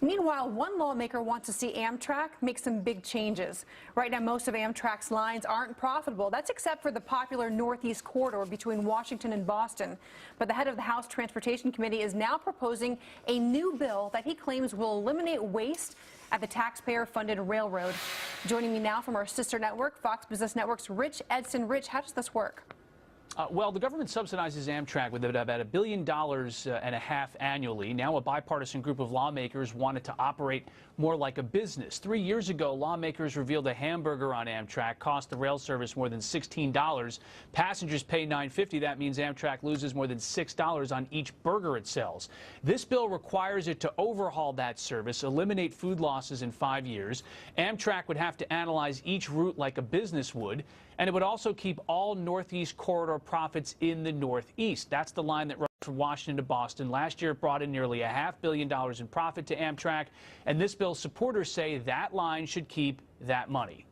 Meanwhile, one lawmaker wants to see Amtrak make some big changes. Right now, most of Amtrak's lines aren't profitable. That's except for the popular Northeast corridor between Washington and Boston. But the head of the House Transportation Committee is now proposing a new bill that he claims will eliminate waste at the taxpayer-funded railroad. Joining me now from our sister network, Fox Business Network's Rich Edson. Rich, how does this work? Well, the government subsidizes Amtrak with about $1.5 billion annually. Now a bipartisan group of lawmakers wanted to operate more like a business. 3 years ago, lawmakers revealed a hamburger on Amtrak cost the rail service more than $16. Passengers pay $9.50. That means Amtrak loses more than $6 on each burger it sells. This bill requires it to overhaul that service, eliminate food losses in 5 years. Amtrak would have to analyze each route like a business would, and it would also keep all Northeast corridor profits in the Northeast. That's the line that runs from Washington to Boston. Last year, it brought in nearly $500 million in profit to Amtrak, and this bill's supporters say that line should keep that money.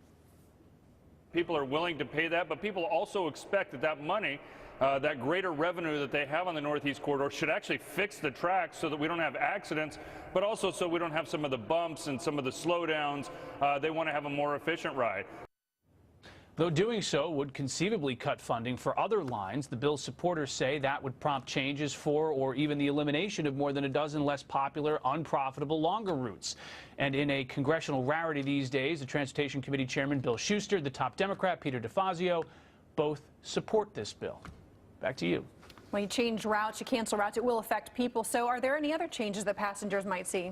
People are willing to pay that, but people also expect that that money, that greater revenue that they have on the Northeast corridor, should actually fix the tracks so that we don't have accidents, but also so we don't have some of the bumps and some of the slowdowns. They want to have a more efficient ride. Though doing so would conceivably cut funding for other lines, the bill's supporters say that would prompt changes for or even the elimination of more than a dozen less popular, unprofitable, longer routes. And in a congressional rarity these days, the Transportation Committee Chairman Bill Schuster, the top Democrat Peter DeFazio, both support this bill. Back to you. When you change routes, you cancel routes, it will affect people. So are there any other changes that passengers might see?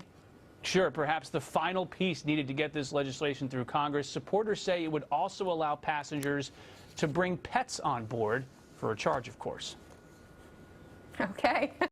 Sure, perhaps the final piece needed to get this legislation through Congress. Supporters say it would also allow passengers to bring pets on board for a charge, of course. Okay.